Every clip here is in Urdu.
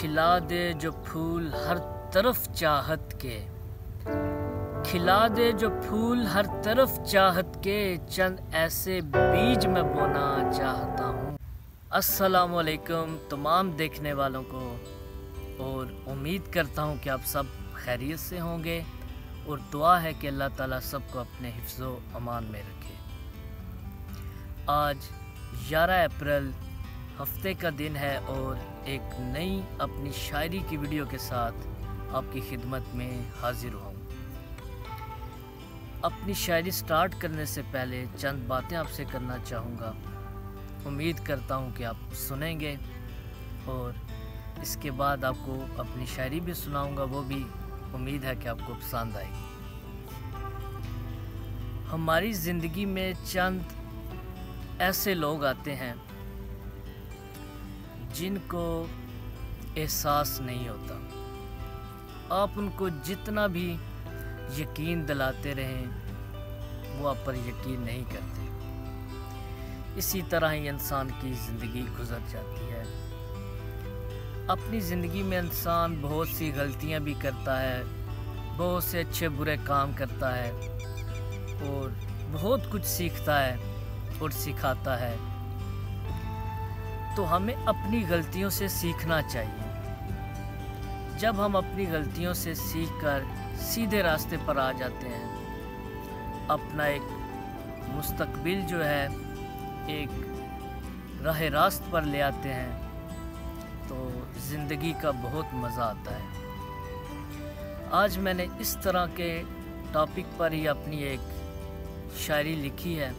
کھلا دے جو پھول ہر طرف چاہت کے، کھلا دے جو پھول ہر طرف چاہت کے، چند ایسے بیج میں بونا چاہتا ہوں۔ السلام علیکم تمام دیکھنے والوں کو، اور امید کرتا ہوں کہ آپ سب خیریت سے ہوں گے، اور دعا ہے کہ اللہ تعالیٰ سب کو اپنے حفظ و امان میں رکھے۔ آج 11 اپریل ہفتے کا دن ہے، اور ایک نئی اپنی شاعری کی ویڈیو کے ساتھ آپ کی خدمت میں حاضر ہوں۔ اپنی شاعری سٹارٹ کرنے سے پہلے چند باتیں آپ سے کرنا چاہوں گا۔ امید کرتا ہوں کہ آپ سنیں گے، اور اس کے بعد آپ کو اپنی شاعری بھی سناؤں گا، وہ بھی امید ہے کہ آپ کو پسند آئے گی۔ ہماری زندگی میں چند ایسے لوگ آتے ہیں جن کو احساس نہیں ہوتا، آپ ان کو جتنا بھی یقین دلاتے رہیں وہ آپ پر یقین نہیں کرتے۔ اسی طرح ہی انسان کی زندگی گزر جاتی ہے۔ اپنی زندگی میں انسان بہت سی غلطیاں بھی کرتا ہے، بہت سے اچھے برے کام کرتا ہے، اور بہت کچھ سیکھتا ہے اور سکھاتا ہے۔ تو ہمیں اپنی غلطیوں سے سیکھنا چاہیے۔ جب ہم اپنی غلطیوں سے سیکھ کر سیدھے راستے پر آ جاتے ہیں، اپنا ایک مستقبل جو ہے ایک راہ راست پر لے آتے ہیں، تو زندگی کا بہت مزہ آتا ہے۔ آج میں نے اس طرح کے ٹاپک پر ہی اپنی ایک شاعری لکھی ہے،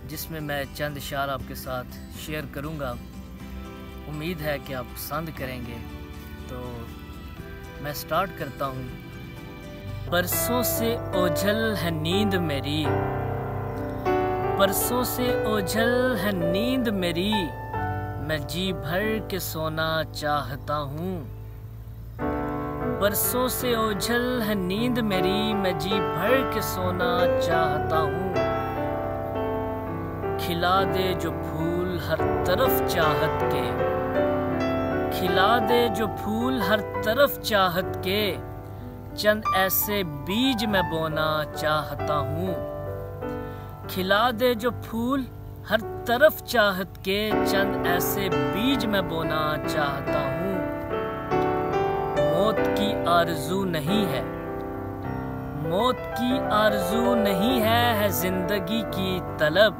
جس میں میں چند اشعار آپ کے ساتھ شیئر کروں گا۔ امید ہے کہ آپ پسند کریں گے، تو میں سٹارٹ کرتا ہوں۔ برسوں سے اوجھل ہے نیند میری، برسوں سے اوجھل ہے نیند میری، میں جی بھر کے سونا چاہتا ہوں۔ برسوں سے اوجھل ہے نیند میری، میں جی بھر کے سونا چاہتا ہوں۔ کھلا دے جو پھول ہر طرف چاہت کے، کھلا دے جو پھول ہر طرف چاہت کے، چند ایسے بیج میں بونا چاہتا ہوں۔ کھلا دے جو پھول ہر طرف چاہت کے، چند ایسے بیج میں بونا چاہتا ہوں۔ موت کی آرزو نہیں ہے، موت کی آرزو نہیں ہے زندگی کی طلب،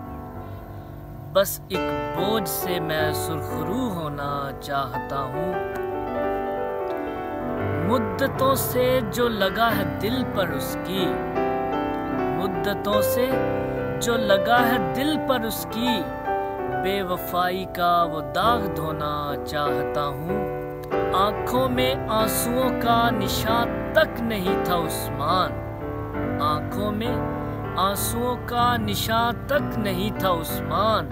بس ایک بوجھ سے میں سرخرو ہونا چاہتا ہوں۔ مدتوں سے جو لگا ہے دل پر اس کی، مدتوں سے جو لگا ہے دل پر اس کی، بے وفائی کا وہ داغ دھونا چاہتا ہوں۔ آنکھوں میں آنسوؤں کا نشان تک نہیں تھا عثمان، آنکھوں میں آنسوؤں کا نشان تک نہیں تھا عثمان،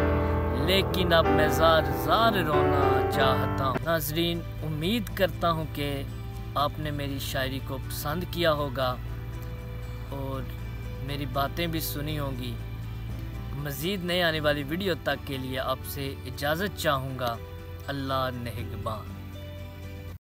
لیکن اب میں زار زار رونا چاہتا ہوں۔ ناظرین، امید کرتا ہوں کہ آپ نے میری شاعری کو پسند کیا ہوگا، اور میری باتیں بھی سنی ہوں گی۔ مزید نئے آنے والی ویڈیو تک کے لیے آپ سے اجازت چاہوں گا۔ اللہ نگہبان۔